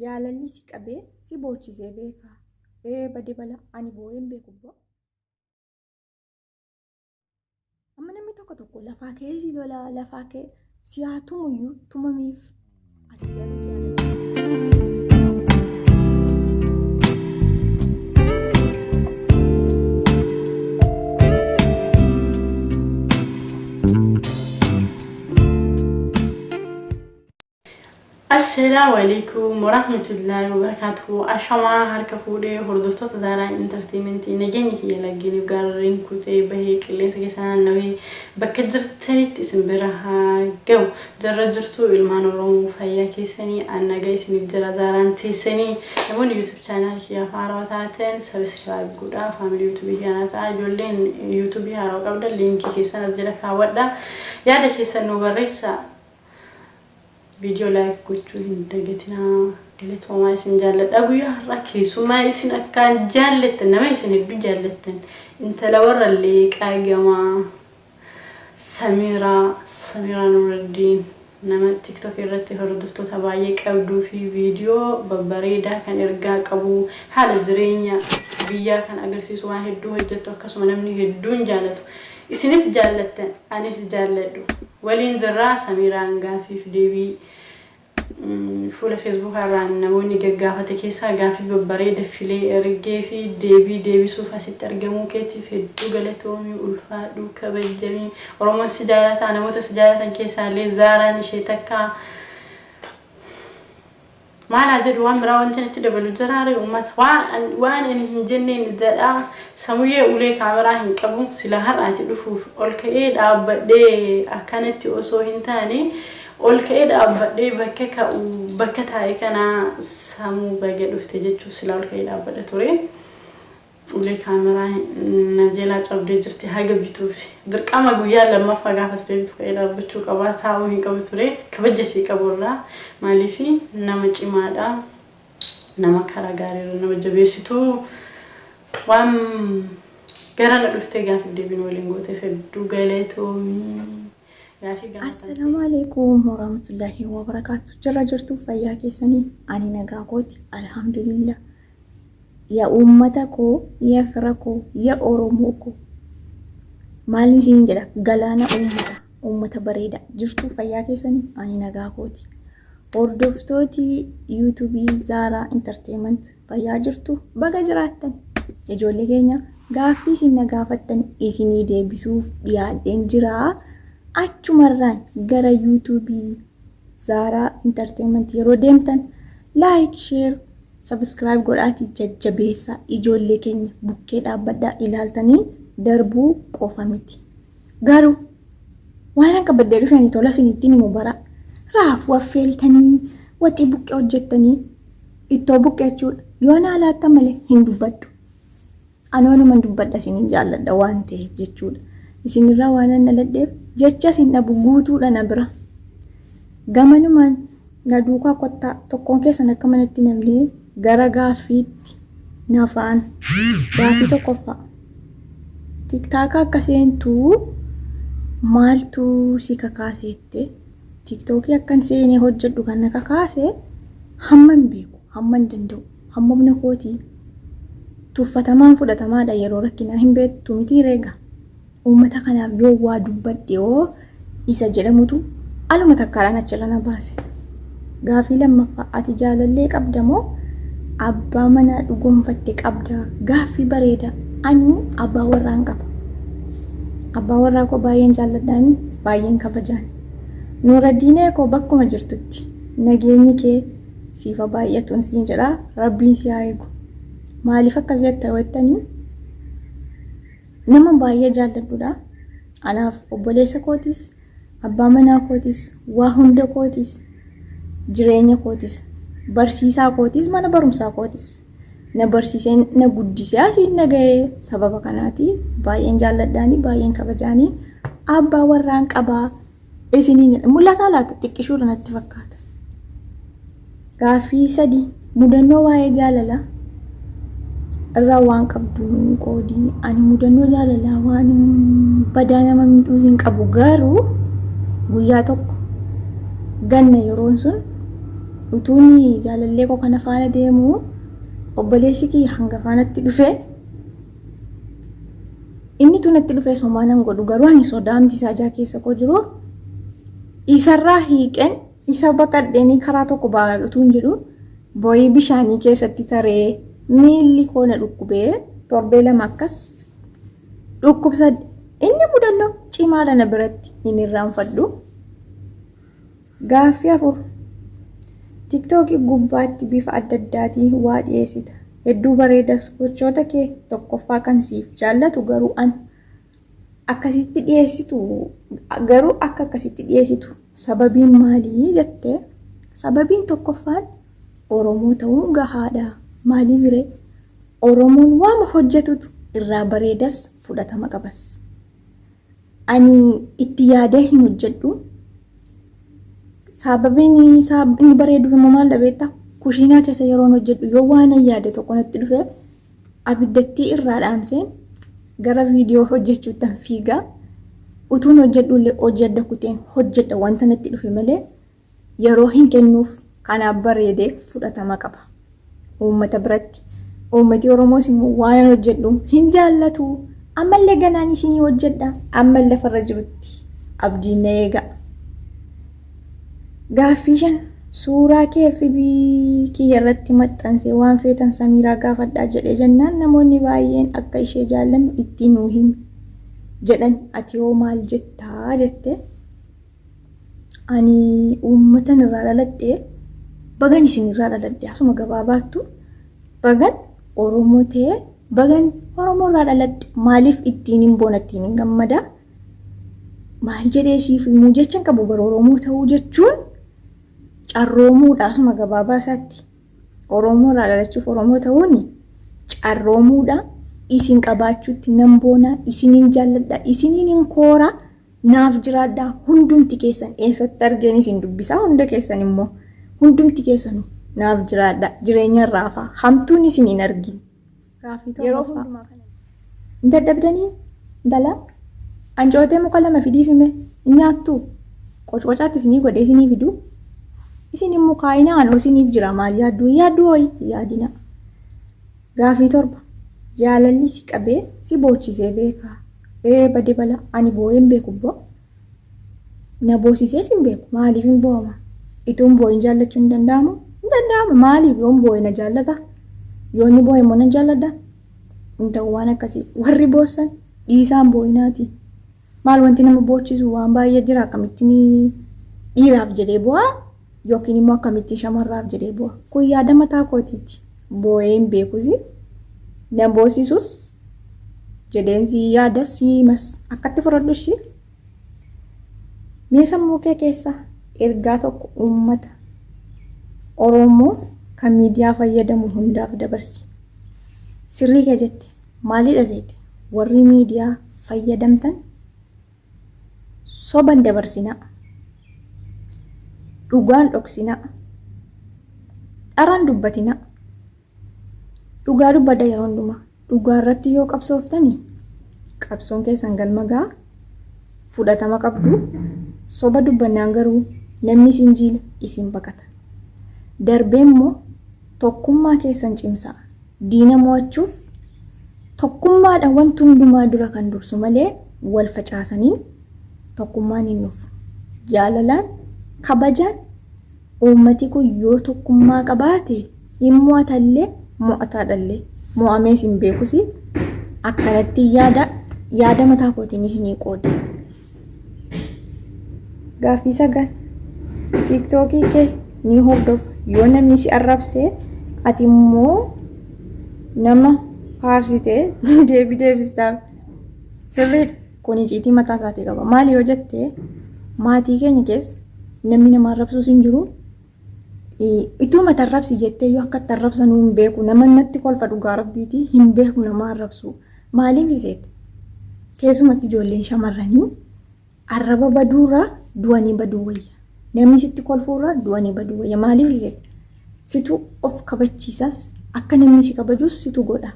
Jaalalli si qabee si boochisee beeka. Bade bala ani boo'een beeku bo'o. Amma namni tokko lafaa kee si lola lafaa kee si haa tumuyyuu tumamiif. Ati garuu Assalamu alaikum warahmatullahi wabarakatuh. Ashama harka fuudhee hordoftoota Zara Entertainment nageenyi kiyya laggeen gaarreen kutee bahee qilleensa keessaa nawee bakka jirtanitti isin bira haa ga'u. Jarra jirtu ilmaan Oromoo fayyaa keessanii annaga isiniif jira Zaraan teessanii namoonni YouTube channel kiyya haarawaa taatan subscribe godhaa. Family YouTube kiyya ta'a ijoolleen YouTube haarawaa qabdan linkii keessan as jala kaawwadha. Yaada keessan nu barreessaa. Video like gochuu hin dagatina galatooma isin jaalladha guyyaa har'a keessumaa isin akkaan jaallattan nama isin hedduu jaallattan intala warra leeqaa gamaa Samira Nuruddin nama TikTok irratti hordoftoota baay'ee qabduu fi video babbareedaa kan ergaa qabu haala jireenya biyyaa kan agarsiisu waan hedduu hojjettu akkasuma namni hedduun jaallatu isinis jaallattan anis jaalladhu waliin jirra Samiraan gaafiif deebii fuula Facebook irraan namoonni gaggaafate keessaa gaafii babbareeda filee ergee fi deebisuuf asitti argamuu keetiif hedduu galatoomii ulfaadhu kabajamii Oromoon si jaallata namoota si jaallatan keessaa illee Zaaraan ishee takka maal jedhu waan biraa wanti natti dabalu jiraare uummata waan hin jenneen jedha samuyyee ulee kaameraa hin qabu sila har'aati dhufuuf ol ka'ee dhaabbadhee akkanatti osoo hin taane ol ka'ee dhaabbadhee bakka taa'e kana samuu baga dhufte jechuun sila ol ka'ee dhaabbadha ture ulee kaameraa najeelaa cabdee jirti haga bituuf dirqama guyyaa lammaffaa gaafa deebitu ka'ee dhaabbachuu qabaa taa'uu hin qabu ture kabajasii qaburraa maaliif nama cimaadha nama karaa gaariirra nama jabeessitu waan garana dhuftee gaafa deebiin waliin gooteef hedduu galatoomii. Assalamu alaikum warahmatullahi wabarakatuh. Jarra jirtu fayyaa keessanii ani nagaa kooti alhamdulillah. Ya ummata ko ya fira ko ya Oromoo ko maal ishiin jedha galaana ummata bareeda jirtu fayyaa keessanii ani nagaa kooti. Hordoftooti YouTube Zara Entertainment fayyaa jirtu baga jiraattan ijoollee keenya gaaffii isin gaafattan isinii deebisuuf dhiyaadheen jira. Achumarraan gara YouTube Zara Entertainment yeroo deemtan like, share, subscribe godhaati jajjabeessa ijoollee keenya bukkee dhaabbadhaa ilaaltanii darbuu qofa miti. Garuu waan akka baddee dhufanii tola isinitti himu bara raafuu affeeltanii waxii bukkee hojjettanii ittoo bukkee jechuudha. Yoo na laattan malee hin dubbadhu. Anoonuma dubbadha isiniin jaalladha waan ta'eef jechuudha. Isinirraa waan an naladheef jecha isin dhabu guutuudha na bira. Gamanumaan na duukaa kottaa tokkoon keessan akka manatti namlee gara gaaffiitti nafaan gaaffii tokkoffaa. TikTok akka seentuu maaltu si kakaaseette TikTok akkan seenee hojjedhu kan na kakaase hamman beeku hamman danda'u hammamna kootii tuffatamaan fudhatamaadha yeroo rakkinaa hin beektu miti reega. Uummata kanaaf yoo waa dubbadhe yoo isa jedhamutu aluma takkaadhaan achirra na baase. Gaaffii lammaffaa ati jaalallee qabda moo abbaa manaa dhugoomfatte qabda? Gaaffii bareeda ani abbaa warraan qaba. Abbaa warraa koo baay'een jaalladhaani baay'een kabajaan. Nuraddiinee koo bakkuma jirtutti nageenyi kee siifa baay'atuun siin jedha rabbiin si haa eegu. Maaliif akkas jetta wettanii? Nama baay'ee jaalladhuudha. Anaaf obboleessa kootis, abbaa manaa kootis, waa hunda kootis, jireenya kootis, barsiisaa kootis, mana barumsaa kootis. Na barsiisee na guddisee asiin nagahee sababa kanaati baay'een jaalladhaani baay'een kabajaanii abbaa warraan qabaa isiniin mul'ataa laata xiqqishuudha natti fakkaata. Gaaffii 3 mudannoo waa'ee jaalalaa irraa waan qabdu qoodii ani mudannoo jaalalaa waan badaa nama miidhuu hin qabu garuu guyyaa tokko ganna yeroon sun utuuni jaalallee koo kana faana deemu obboleessi kiyya hanga faanatti dhufe inni tunatti dhufe somaanan godhu garuu ani sodaamti isaa jaa keessa koo jiru isarraa hiiqeen isa baqadheenii karaa tokko baadhutuun jedhu booyii bishaanii keessatti taree miilli koo na dhukkubee torbee lama akkas dhukkubsad inni mudannoo cimaadha na biratti inni irraanfadhu gaaffii afur tiktookii gubbaatti bifa adda addaatiin waa dhiyeessita hedduu bareedas gochoota kee tokkoffaa kan siif jaallatu garuu an akkasitti dhiyeessitu garuu akka akkasitti dhiyeessitu sababiin maalii jettee sababiin tokkoffaan Oromoo ta'uu gahaadha maalii biree Oromoon waama hojjetutu irraa bareedas fudhatama qabas ani itti yaadee hin hojjedhu sababiin inni bareeduuf immoo maal dhabeetta kushiinaa keessa yeroon hojjedhu yoo waan yaade tokko natti dhufe abiddattii irraa dhaamseen gara viidiyoo hojjechuutan fiigaa utuun hojjedhu illee hojjedha kuteen hojjedha wanta natti dhufe malee yeroo hin kennuuf kanaaf bareedee fudhatama qaba uummata biratti uummati Oromoos immoo waan hojjedhu hin jaallatu ammallee ganaan isinii hojjedha ammallee lafarra jirutti abdiin na eega gaaffii 5 suuraa kee FB kiyya irratti maxxansee waan feetan Samiraa gaafadhaa jedhee jennaan namoonni baay'een akka ishee jaallannu itti nuu himi jedhan ati hoo maal jettaa jette ani uummatan irraa dhaladhee bagan isin irraa dhaladhee asuma gabaabaattu bagan Oromoo ta'ee bagan Oromoo irraa dhaladhe maaliif ittiin hin boonattiin hin gammada maal jedhee siif himuu jechan qabu bara Oromoo ta'uu jechuun carroomuudha asuma gabaabaa isaatti Oromoo irraa dhalachuuf Oromoo ta'uun carroomuudha isin qabaachuutti nan boona isiniin jaalladha isiniin hin koora naaf jiraadha hundumti keessan eessatti argeen isin dubbisaa hunda keessan immoo hundumti keessan naaf jiraadha jireenya irraa hamtuun isin hin argin yeroo hundumaa kana dadhabdanii dala ancootee muka lama fidiif hime nyaattu qococaatti isinii godhee isinii fiduu isin immoo kaayinaa anoo isiniif jira maal yaaddu hoyi yaadina gaaffii 7 jaalalli si qabee si boochisee beekaa bade bala ani boo'een beeku bo na boosisee sin beeku maaliif hin booma ituun boo'in jaallachuu hin danda'amu maaliif yoon boo'e na jaallata yoonni boo'e immoo na jaalladha hin ta'u waan akkasii warri boossan dhiisaan boo'inaati maal wanti nama boochisu waan baay'ee jira akkamittiin dhiiraaf jedhee bu'aa yookiin immoo akkamittiin shamarraaf jedhee bu'aa kun yaada mataa kootiiti boo'een beekusi na boosisus jedheensi yaada siimas akkatti fudhadhu ishee mee sammuu kee keessa ergaa tokko uummata Oromoo kan miidiyaa fayyadamu hundaaf dabarsi sirrii kee jette maalidha jeete warri miidiyaa fayyadamtan soban dabarsina dhugaan dhoksina dharaan dubbatina dhugaa dubbadha yeroo hundumaa dhugaa irratti yoo qabsooftani qabsoon keessan galmagaa fudhatama qabdu soba dubbannaan garuu namni isin jiila isin baqata darbee immoo tokkummaa keessan cimsaa diina mo'achuuf tokkummaadha wanti hundumaa dura kan dursu malee wal facaasanii tokkummaan hin dhufu jaalalaan kabajaan uummati kun yoo tokkummaa qabaate hin mo'atallee mo'ataadhallee mo'amees hin beekusi akkanatti yaada mataa kootiin isinii qooda gaaffii 9 tiktookii kee ni hordofa yoo namni si arrabse ati immoo nama faarsitee deebistaaf sirriidha kun iciitii mataa isaatii qaba maali yoo jette maatii keenya keessa namni nama arrabsuus hin jiru ituu mata arrabsi jettee yoo akka arrabsanuu hin beeku nama natti kolfa dhugaa rabbiitii hin beeku nama arrabsu maaliif iseet keessumatti ijoolleen shamarranii arraba baduurra du'anii baduu wayya namni sitti kolfuurra du'anii baduu wayya maaliif iseet situ of kabachiisas akka namni si kabajuus situ godha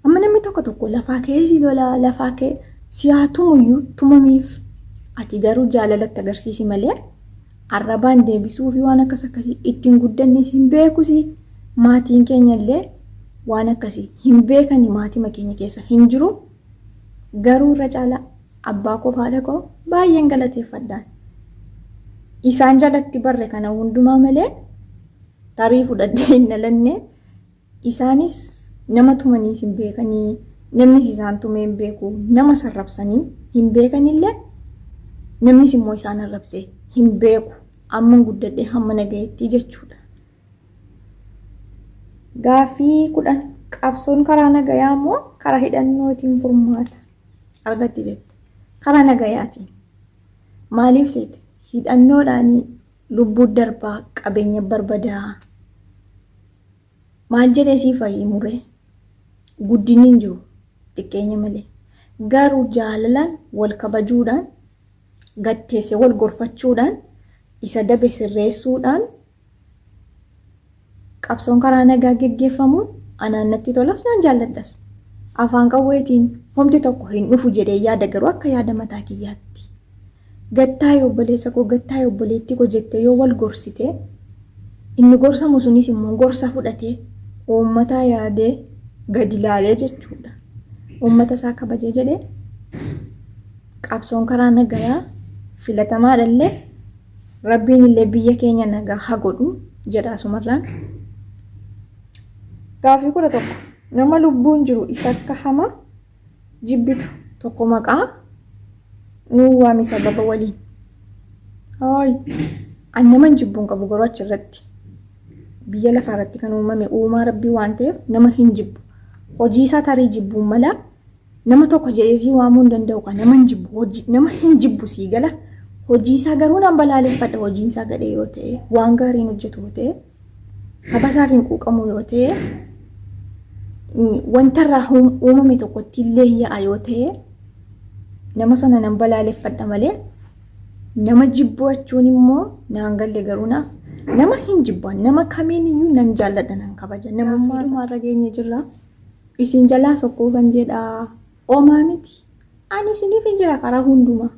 amma namni tokko lafaa kee si lola lafaa kee si haatumuyyuu tumamiif ati garuu jaalalatti agarsiisi malee arrabaan deebisuu fi waan akkasii ittiin guddanne hin beekusi. Maatiin keenya illee waan akkasii hin beekani maatii keenya keessa hin jiru. Garuu irra caalaa abbaa koo haadha koo baay'een galateeffadhaan. Isaan jalatti barre kana hundumaa malee tarii fudhadhee hin dhalanne. Isaanis nama tumanii hin beekanii, namnis isaan tumee hin beeku, nama sarrabsanii hin beekanillee namnis immoo isaan arrabsee hin beeku. Amma guddadhee hamma nagayetti jechuudha. Gaaffii 10 qabsoon karaa nagayaa moo karaa hidhannootiin furmaata argatti jette? Karaa nagayaatiin. Maaliif seete? Hidhannoodhaan lubbuu darbaa qabeenya barbadaa. Maal jedhee si fayyimure? Guddinni hin jiru xiqqeenya malee. Garuu jaalalaan wal kabajuudhaan, gatteessee wal gorfachuudhaan, isa dabe sirreessuudhaan qabsoon karaa nagaa geggeeffamuun anaan natti tolas nan jaalladhas. Afaan qawweetiin homti tokko hin dhufu jedhee yaada garuu akka yaada mataa kiyyaatti. Gattaa obboleessa koo gattaa obboleetti koo jettee yoo wal gorsite inni gorsamu sunis immoo gorsa fudhatee uummata yaadee gadi ilaalee jechuudha. Uummata isaa kabajee jedhee qabsoon karaa nagayaa filatamaadhallee rabbiin illee biyya keenya nagaa haa godhu jedha asumarraan. Gaaffii 11 nama lubbuun jiru isa akka hama jibbitu tokko maqaa nuu waami sababa waliin. An naman jibbuun qabu garuu achirratti biyya lafaarratti kan uumame uumaa rabbii waan ta'eef nama hin jibbu. Hojii isaa tarii jibbuun mala nama tokko jedhee si waamuu hin danda'u kan nama hin jibbu sii gala. Hojii isaa garuu nan balaaleffadha. Hojiin isaa gadhee yoo ta'e, waan gaariin hojjetu yoo ta'e, saba isaaf hin quuqamu yoo ta'e, wanta irraa uumame tokkotti illee yaa'a yoo ta'e, nama sana nan balaaleffadha malee nama jibbu jechuun immoo naan galle garuu naaf nama hin jibban nama kamiin iyyuu nan jaalladha nan kabaja. Namummaa isaarra geenye jirra. Isin jalaa sokkoo kan jedha oomaa miti. Ani isiniif hin jira karaa hundumaa.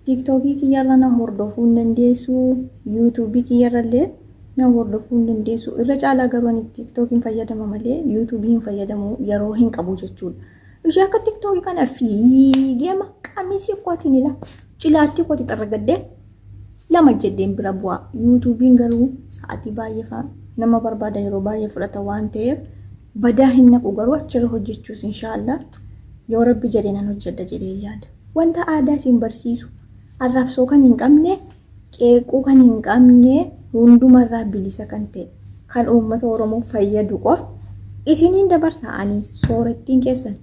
TikTokii kiyyarra na hordofuu hin dandeessu, YouTubii kiyyarra illee na hordofuu hin dandeessu. Irra caalaa garuu ani TikTokiin fayyadama malee YouTubiin fayyadamu yeroo hin qabu jechuudha. Ishee akka TikTokii kana fiigeema qamisii kootiin ila cilaatti kooti xarragadde lama jeddeen bira bu'aa. YouTubiin garuu sa'aatii baay'ee nama barbaada yeroo baay'ee fudhata waan ta'eef badaa hin naqu garuu achirra hojjechuus inshaallah yoo rabbi jedhee nan hojjedha jedhee yaada. Wanta aadaa isin barsiisu arrabsoo kan hin qabne, qeequu kan hin qabne, hundumarraa bilisa kan ta'e kan uummata Oromoo fayyadu qofa isiniin dabarsa'anii soorettiin keessan.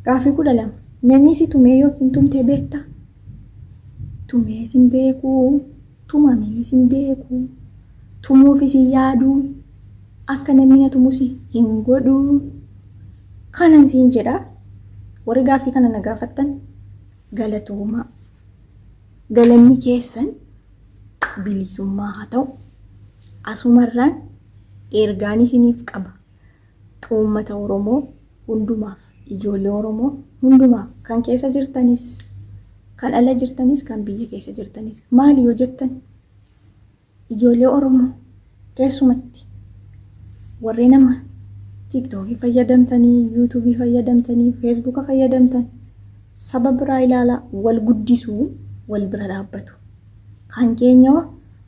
Gaaffii 12 namni si tumee yookiin tumtee beektaa? Tumee sin beekuu, tumamee sin beekuu, tumuufis yaaduu, akka namni na tumus hin godhuu. Kanan siin jedha. Warri gaaffii kana na gaafattan galatooma. Galanni keessan bilisummaa haa ta'u. Asumarraan ergaan isiniif qaba. Uummata Oromoo hundumaaf, ijoollee Oromoo hundumaaf kan keessa jirtanis, kan ala jirtanis, kan biyya keessa jirtanis. Maali yoo jettan ijoollee Oromoo keessumatti warri nama TikTokii fayyadamtanii, YouTubii fayyadamtanii, Facebook fayyadamtan saba biraa ilaala wal guddisuu, wal bira dhaabbatu. Kan keenya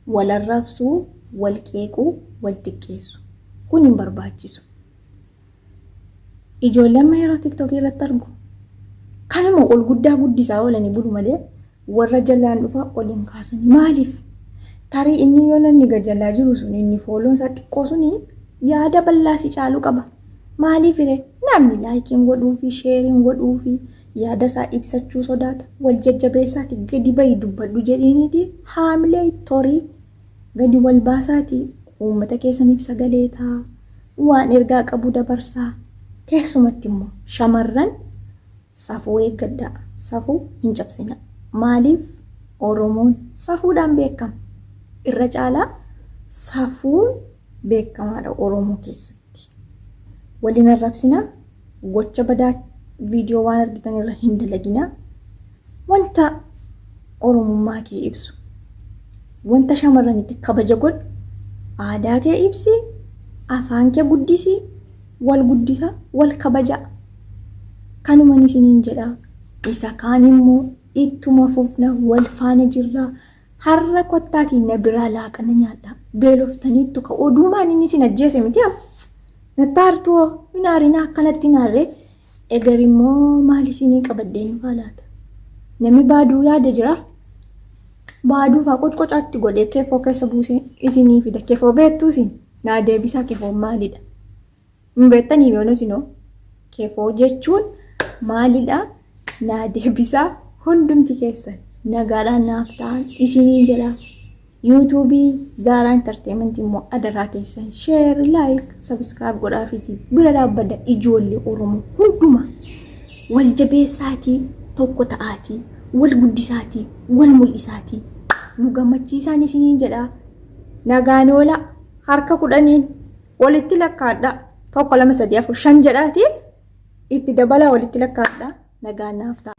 wal arrabsuu, wal qeequu, wal xiqqeessu. Kun hin barbaachisu. Ijoolleen yeroo TikTokii irratti argu kanuma ol guddaa guddisaa oolanii bulu malee warra jalaan dhufa ol hin kaasani. Maaliif? Tarii inni yoo namni gajalaa jiru sun inni fooloon isaa xiqqoo suni yaada bal'aa si caalu qaba. Maaliif namni laayikiin godhuu fi sheeriin godhuu fi yaada isaa ibsachuu sodaata. Wal jajjabeessaati gadi bahi dubbadhu jedhiniiti haamilee torii gadi wal baasaati uummata keessaniif sagalee ta'a. Waan ergaa qabu dabarsaa. Keessumatti immoo shamarran safuu eeggadhaa. Safuu hin cabsina. Maaliif Oromoon safuudhaan beekama. Irra caalaa safuun beekamaadha Oromoo keessatti. Waliin arrabsina, gocha badaa viidiyoo waan argitan irra hin dalagina. Wanta Oromummaa kee ibsu wanta shamarranitti kabaja godhu, aadaa kee ibsi, afaan kee guddisi, wal guddisa, wal kabaja. Kanuman isiniin jedha. Isa kaan immoo ittuma fufna wal faana jirra. Har'a kottaatiin na biraa laaqana nyaadha. Beeloftaniittu ka oduumaan inni isin ajjeese miti amma. Nattaartuu hinaarinaa akkanatti naarree egar immoo maal isinii qabaddee nu faalaata. Namni baaduu yaada jira. Baaduu faa qococaatti godhee keefoo keessa buusee isinii fida. Keefoo beektuu isin naa deebisaa keefoo maalidha? Hin beektanii yoona isinoo keefoo jechuun maalidha? Naa deebisaa hundumti keessan nagaadhaan naaf ta'an isinii jedha. YouTubii Zara Entertainment immoo adaraa keessan share, like, subscribe godhaafiitii bira dhaabbadha. Ijoollee Oromoo hundumaa wal jabeessaatii tokko ta'aatii wal guddisaatii wal mul'isaatii nu gammachiisaan isiniin jedha. Nagaan oola harka 10 walitti lakkaadha. 1 2 3 4 5 jedhaati itti dabala walitti lakkaadha. Nagaan naaf ta'a.